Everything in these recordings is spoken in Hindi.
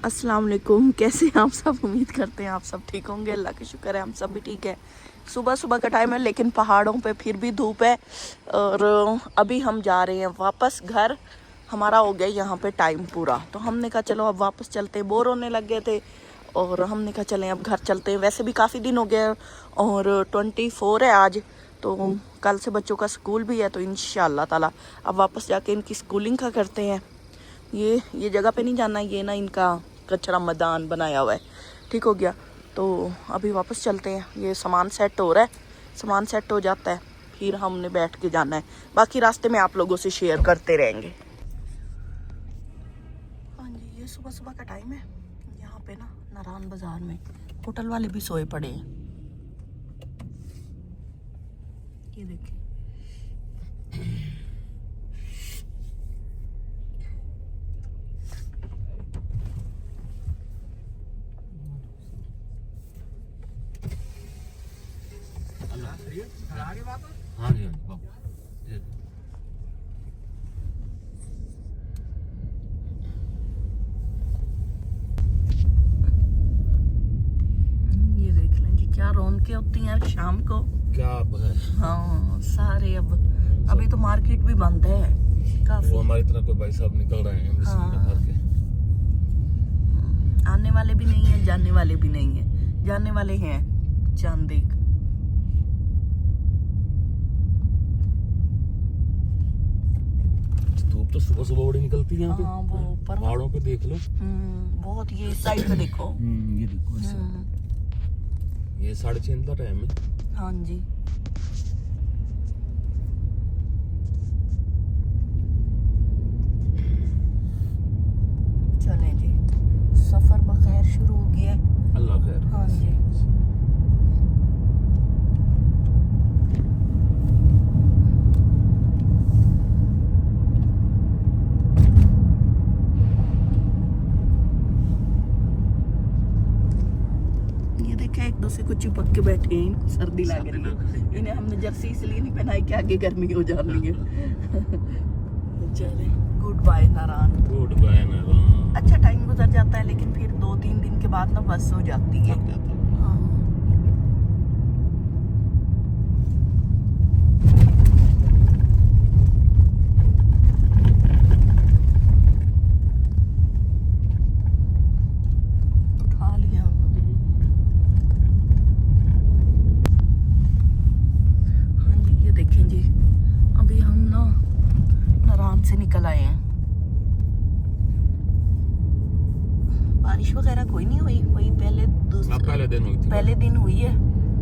अस्सलाम वालेकुम। कैसे हैं आप सब? उम्मीद करते हैं आप सब ठीक होंगे। अल्लाह का शुक्र है हम सब भी ठीक है। सुबह सुबह का टाइम है लेकिन पहाड़ों पे फिर भी धूप है और अभी हम जा रहे हैं वापस घर। हमारा हो गया यहाँ पे टाइम पूरा, तो हमने कहा चलो अब वापस चलते हैं। बोर होने लग गए थे और हमने कहा चलें अब घर चलते हैं। वैसे भी काफ़ी दिन हो गए और 24 है आज, तो कल से बच्चों का स्कूल भी है, तो इंशाअल्लाह ताला अब वापस जाके इनकी स्कूलिंग का करते हैं। ये जगह पे नहीं जाना, ये ना इनका कचरा मैदान बनाया हुआ है, ठीक हो गया। तो अभी वापस चलते हैं। ये सामान सेट हो रहा है, सामान सेट हो जाता है फिर हमने बैठ के जाना है। बाकी रास्ते में आप लोगों से शेयर करते रहेंगे। हाँ जी, ये सुबह सुबह का टाइम है। यहाँ पे ना नारान बाजार में होटल वाले भी सोए पड़े हैं। ये देखिए, हाँ जी ये देख लें जी क्या रौनकें होती हैं यार शाम को। क्या अब है। हाँ सारे अब अभी तो मार्केट भी बंद है काफी। वो हमारी तरह कोई भाई साहब निकल रहे हैं हाँ। भर के। आने वाले भी नहीं है, जाने वाले भी नहीं है। जाने वाले हैं चांद देख। धूप तो सुबह सुबह बड़ी निकलती है यहाँ पे। हाँ वो ऊपर पहाड़ों पे देख लो। बहुत, ये साइड पे देखो। ये देखो ये 6:30 का टाइम है। हाँ जी, चलें जी, सफर बखैर शुरू हो गया है। अल्लाह खैर। हाँ जी, ये देखे एक दूसरे को चिपक के बैठे हैं, इनको सर्दी लग रही है। इन्हें हमने जर्सी इसलिए नहीं पहनाई कि आगे गर्मी हो जा रही है। चले, good bye Narayan. Good bye Narayan. अच्छा टाइम गुजर जाता है लेकिन फिर 2-3 दिन के बाद ना बस हो जाती है। हाँ। उठा लिया। हाँ जी, ये देखें जी, अभी हम ना नारायण से निकल आए हैं। बारिश वगैरह कोई नहीं हुई, वही पहले दिन हुई थी। पहले दिन हुई है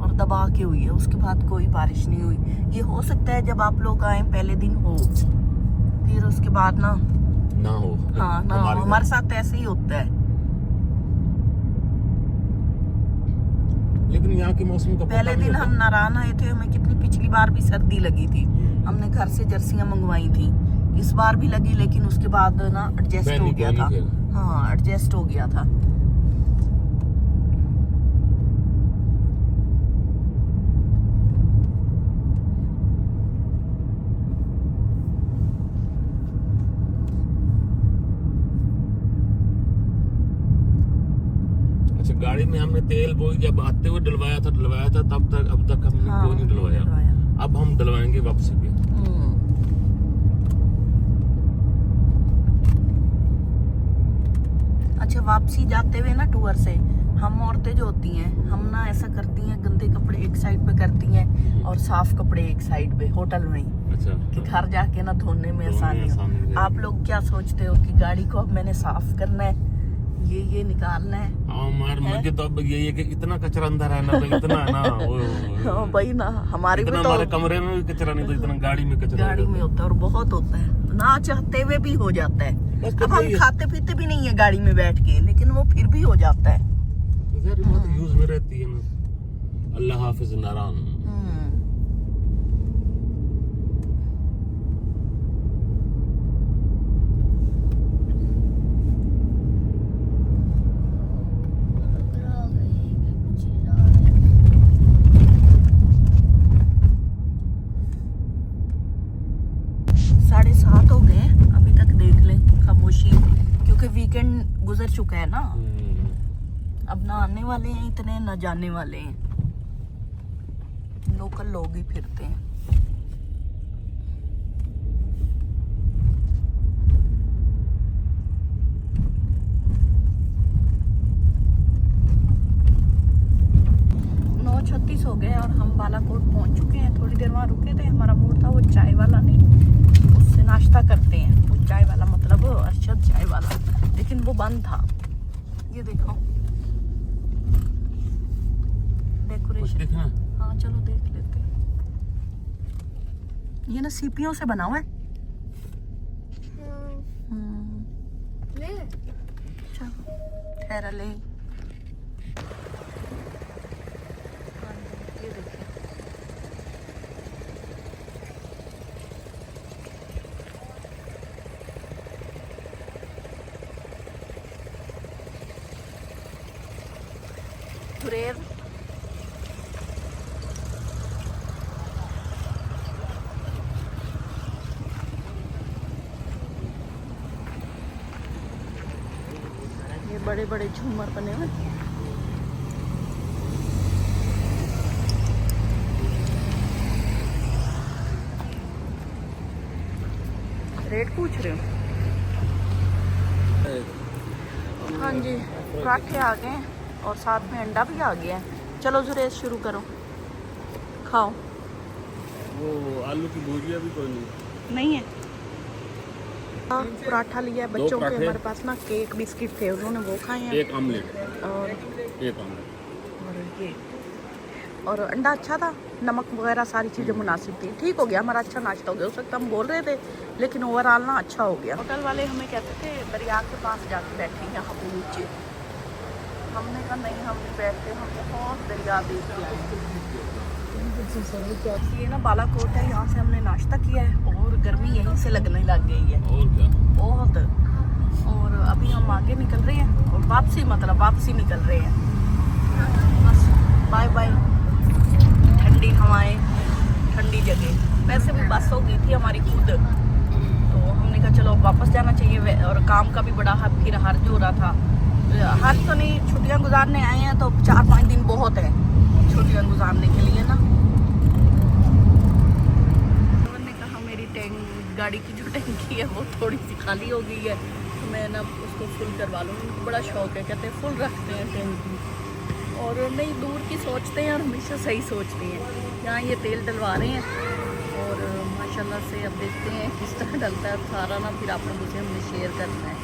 और दबा के हुई है, उसके बाद कोई बारिश नहीं हुई। ये हो सकता है जब आप लोग आए पहले दिन हो, फिर उसके बाद ना हो। हाँ ना हो। हमारे साथ ऐसे ही होता है। लेकिन यहाँ के मौसम का पहले दिन हम नारायण आए थे, हमें कितनी पिछली बार भी सर्दी लगी थी। हमने घर से जर्सियां मंगवाई थी, इस बार भी लगी लेकिन उसके बाद ना एडजस्ट हो गया था। हाँ एडजस्ट हो गया था। अच्छा, गाड़ी में हमने तेल बोई जब आते हुए डलवाया था तब तक अब तक हमने कोई नहीं डलवाया। अब हम डलवाएंगे वापसी पे। अच्छा, वापसी जाते हुए ना टूर से हम औरतें जो होती हैं, हम ना ऐसा करती हैं, गंदे कपड़े एक साइड पे करती हैं और साफ कपड़े एक साइड पे होटल में ही। अच्छा, कि घर जाके ना धोने में आसानी हो। आप लोग क्या सोचते हो कि गाड़ी को अब मैंने साफ करना है, ये निकालना है? मुझे तो अब ये कि इतना कचरा अंदर है ना, तो इतना है ना हाँ भाई ना, हमारे भी तो हमारे कमरे में भी कचरा नहीं, तो इतना गाड़ी में कचरा गाड़ी में होता है और बहुत होता है, ना चाहते हुए भी हो जाता है। अब हम खाते पीते भी नहीं है गाड़ी में बैठ के, लेकिन वो फिर भी हो जाता है। यूज में रहती है ना। अल्लाह हाफिज नारायण। चुका है ना, अब ना आने वाले हैं इतने, ना जाने वाले हैं, लोकल लोग ही फिरते हैं। हो गए और हम बालाकोट पहुंच चुके हैं। थोड़ी देर वहाँ रुके थे, हमारा मूड था वो चाय वाला नहीं, उससे नाश्ता करते हैं। वो चाय वाला मतलब अरशद चाय वाला, लेकिन वो बंद था। ये देखो डेकोरेशन। हाँ चलो देख लेते हैं। ये ना सीपियों से बना हुआ है। ठहरा ले। तुरेर ये बड़े बड़े झूमर बने हुए। रेट पूछ रहे हो? हाँ जी, पराठे आ गए और साथ में अंडा भी आ गया है। चलो जुरेज शुरू करो, खाओ। वो आलू की भुजिया भी कोई नहीं है। पराठा लिया बच्चों के, हमारे पास ना केक बिस्किट थे, उन्होंने वो खाए हैं। एक आमलेट और ये और अंडा अच्छा था, नमक वगैरह सारी चीज़ें मुनासिब थी। ठीक हो गया, हमारा अच्छा नाश्ता हो गया। उस वक्त हम बोल रहे थे, लेकिन ओवरऑल ना अच्छा हो गया। होटल वाले हमें कहते थे दरिया के पास जाके बैठे यहाँ पे नीचे। हमने कहा नहीं, हम नहीं बैठते, हम बहुत दरिया देखते हैं। ये ना बालाकोट है, यहाँ से हमने नाश्ता किया है और गर्मी यहीं से लगने लग गई है। और क्या बहुत। और अभी हम आगे निकल रहे हैं और वापसी निकल रहे हैं। बस बाय बाय। ठंडी हवाएं, ठंडी जगह। वैसे भी बस हो गई थी हमारी खुद, तो हमने कहा चलो वापस जाना चाहिए। और काम का भी बड़ा फिर हर्ज हो रहा था। हर्ज तो नहीं, छुट्टियां गुजारने आए हैं तो 4-5 दिन बहुत है छुट्टियां गुजारने के लिए ना। उन्होंने कहा मेरी गाड़ी की जो टंकी है वो थोड़ी सी खाली हो गई है, तो मैं ना उसको फुल करवा लूँगी। उनको बड़ा शौक है, कहते हैं फुल रखते हैं टंकी। और नहीं, दूर की सोचते हैं और हमेशा सही सोचते हैं। यहाँ ये तेल डलवा रहे हैं और माशाल्लाह से अब देखते हैं किस तरह डलता है। सारा ना फिर आप लोगों से हमने शेयर करना है।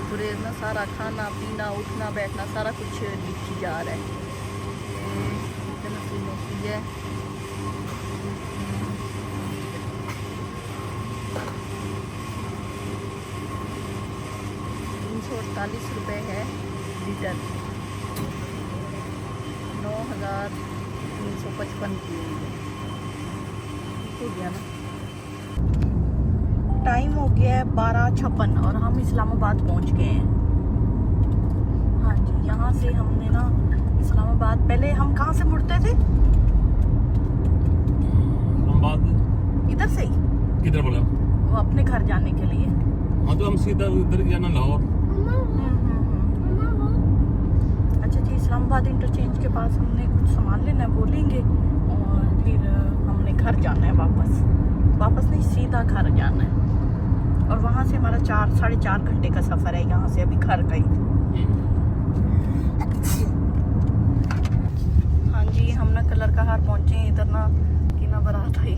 पूरे ना सारा खाना पीना उठना बैठना सारा कुछ लिखी जा रहा है। है 348 रुपये है लीटर, 9,355 की हो गया ना। टाइम हो गया है 12:56 और हम इस्लामाबाद पहुंच गए हैं। हाँ जी, यहाँ से हमने ना इस्लामाबाद, पहले हम कहाँ से मुड़ते थे? इधर से ही। किधर बोला? वो अपने घर जाने के लिए। हाँ तो हम सीधा उधर जाना लाहौर। अच्छा जी, इस्लामाबाद इंटरचेंज के पास हमने कुछ सामान लेना है, वो लेंगे और फिर हमने घर जाना है वापस नहीं, सीधा घर जाना है। और वहाँ से हमारा 4-4.5 घंटे का सफ़र है यहाँ से अभी घर का ही। हाँ जी, हम ना कलर का हार पहुँचे हैं। इधर ना कि ना बारात आई,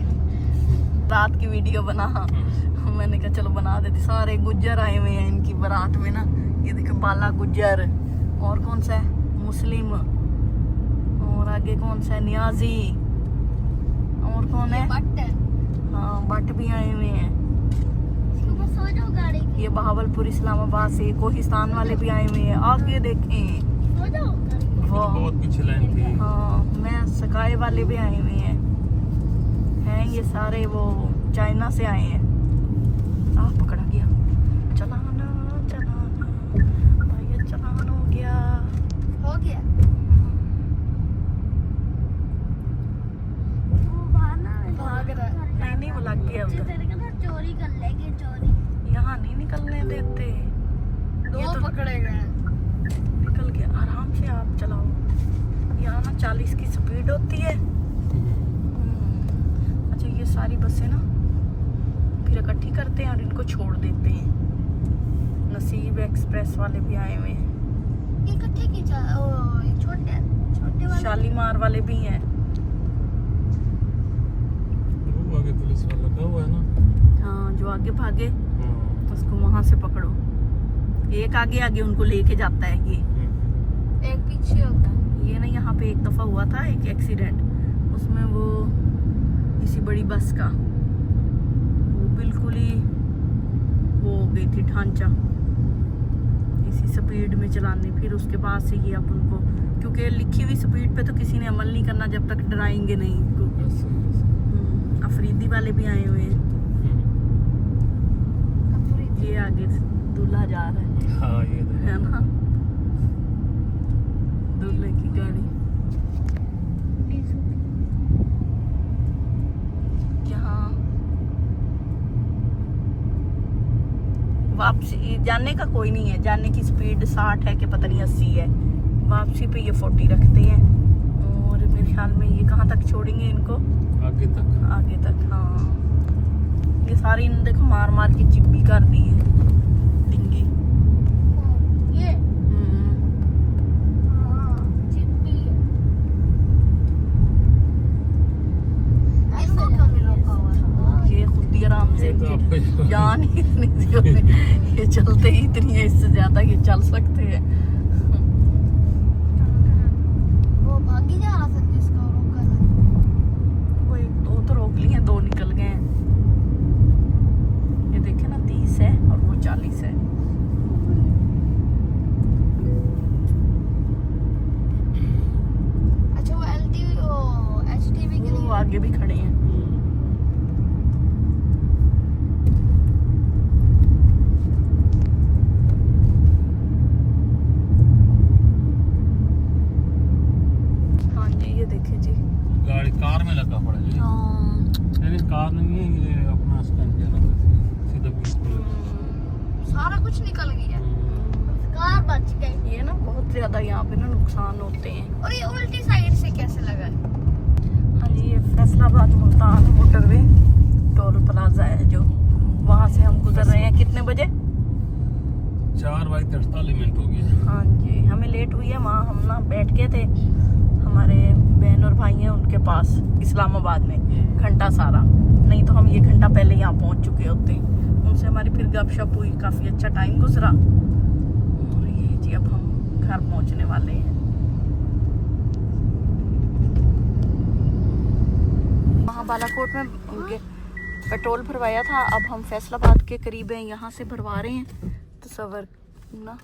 रात की वीडियो बना। मैंने कहा चलो बना देते। सारे गुज्जर आए हुए हैं इनकी बारात में ना। ये देखो बाला गुज्जर, और कौन सा है मुस्लिम, और आगे कौन सा है नियाजी, और कौन है हाँ भट्ट भी आए हुए हैं। ये बहावलपुर इस्लामाबाद से कोहिस्तान वाले भी आए हुए हैं। आगे देखें बहुत पीछे लाइन थी। हाँ, मैं सकाए वाले भी आए हुए हैं ये सारे वो चाइना से आए हैं। पकड़ा गया। चलाना भैया, चलान हो गया। भाग रहा है। नहीं वो लग गया उधर। चोरी कर लेंगे, चोरी यहाँ नहीं निकलने देते। दो तो पकड़े गए। इसकी स्पीड होती है। अच्छा, ये सारी बसें ना फिर इकट्ठी करते हैं और इनको छोड़ देते हैं। नसीब एक्सप्रेस वाले भी आए हुए हैं, इकट्ठे की छोटे छोटे वाले शालीमार वाले भी हैं। वो आगे पुलिस वाला लगा हुआ है ना। हाँ, जो आगे भागे उसको वहां से पकड़ो। एक आगे आगे उनको लेके जाता है ये। एक पीछे होता है। ये ना यहाँ पे एक दफा हुआ था एक एक्सीडेंट, उसमें वो किसी बड़ी बस का वो बिल्कुल ही वो हो गई थी ढांचा इसी स्पीड में चलाने। फिर उसके बाद से ये अब उनको, क्योंकि लिखी हुई स्पीड पे तो किसी ने अमल नहीं करना जब तक डराएंगे नहीं इनको। अफरीदी वाले भी आए हुए हैं। ये आगे दूल्हा जा रहा है। हाँ, ये है ना, दूल्हे की गाड़ी। यहाँ वापसी जाने का कोई नहीं है, जाने की स्पीड 60 है कि पता नहीं 80 है। वापसी पे ये 40 रखते हैं। और मेरे ख्याल में ये कहाँ तक छोड़ेंगे इनको, आगे तक। आगे तक। हाँ, ये सारी इन देखो मार मार के चिप भी कर दी है डिंगी। ये चिप्पी है। इनको क्यों नहीं रोका हुआ था? ये खुद ही आराम से ये तो इनकी आपको- जान ही इतनी सी होती है। ये चलते ही इतनी है, इससे ज्यादा ये चल सकते हैं। वो भागी जा रहा था जिसका रोका था। वो एक दो तो रोक लिए, दो निकल गए हैं। ये देखे ना 30 है और वो 40 है। अच्छा, वो एलटीवी वो एचटीवी के वो लिए आगे भी खड़े हैं। हाँ जी, ये देखे जी। गाड़ी कार में लगा पड़ा है। हाँ, लेकिन कार नहीं है, ये अपना स्टैंड है ना, सीधा पुलिस को लगा। सारा कुछ निकल गया। कार बच गई। ये ना बहुत ज्यादा यहाँ पे ना नुकसान होते हैं। और ये उल्टी साइड से कैसे लगा है? हाँ जी, ये Faisalabad Multan motorway toll plaza है जो, वहाँ से हम गुजर रहे हैं। कितने बजे? 4:48 हो गया। हाँ जी, हमें लेट हुई है। वहाँ हम ना बैठ गए थे, हमारे बहन और भाई हैं उनके पास इस्लामाबाद में घंटा सारा, नहीं तो हम ये घंटा पहले यहाँ पहुँच चुके होते। उनसे हमारी फिर गपशप हुई, काफ़ी अच्छा टाइम गुजरा। और ये जी अब हम घर पहुँचने वाले हैं। वहाँ बालाकोट में उनके पेट्रोल भरवाया था, अब हम फैसलाबाद के करीब हैं, यहाँ से भरवा रहे हैं। तो सवर ना,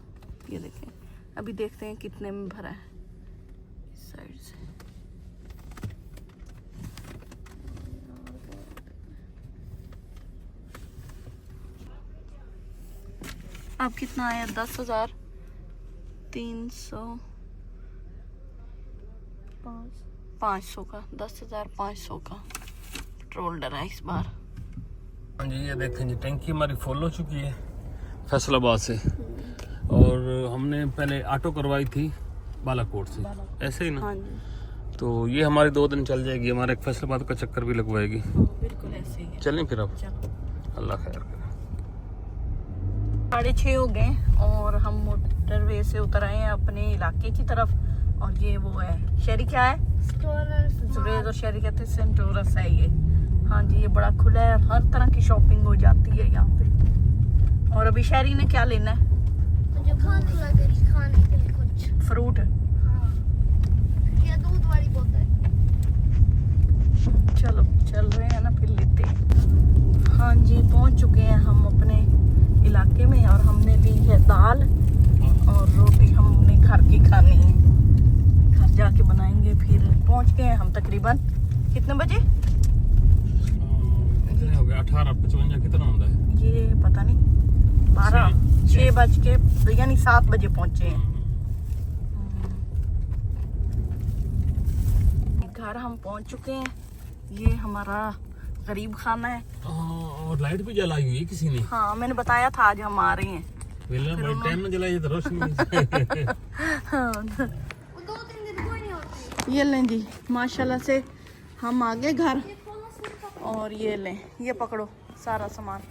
ये देखें, अभी देखते हैं कितने में भरा है इस साइड से। अब कितना आया? 10,300 का, 10,500 का पेट्रोल डरा इस बार। हाँ जी, ये देखें जी, टंकी हमारी फुल हो चुकी है फैसलाबाद से। और हमने पहले ऑटो करवाई थी बालाकोट से, ऐसे ही ना। हाँ जी, तो ये हमारी 2 दिन चल जाएगी, हमारे एक फैसलाबाद का चक्कर भी लगवाएगी। हाँ, बिल्कुल ऐसे ही है। चलें फिर अब, चलो, अल्लाह खैर करे। 6:30 हो गए और हम मोटरवे से उतर आए हैं अपने इलाके की तरफ। और ये वो है, शहरी क्या है? जुबेद और शहरी कहते हैं सेंटोरस है ये। हाँ जी, ये बड़ा खुला है, हर तरह की शॉपिंग हो जाती है यहाँ पे। और अभी शहरी ने क्या लेना है? मुझे भूख लग रही खाने के लिए कुछ। फ्रूट। हाँ, या दूध वाली बोतल। चलो चल रहे हैं ना, फिर लेते हैं। हाँ जी, पहुँच चुके हैं हम अपने इलाके में और हमने ली है दाल और रोटी। हमने घर की खानी है, घर जाके बनाएंगे। फिर पहुँच गए हैं हम तकरीबन कितने बजे? कितने हो गए? 18:55 कितना होता है? ये पता नहीं, 6 बज के यानी 7 बजे पहुँचे हैं। घर हम पहुँच चुके हैं। ये हमारा गरीब खाना है। और लाइट भी जलाई हुई है किसी ने। हाँ, मैंने बताया था आज हम आ रहे हैं। वेला भाई टाइम में जलाई तो रोशनी। हाँ, वो 2-3 दिन कोई नहीं होती। ये लें जी, माशाल्लाह से हम आ गए घर। और ये लें, ये पकड़ो सारा सामान।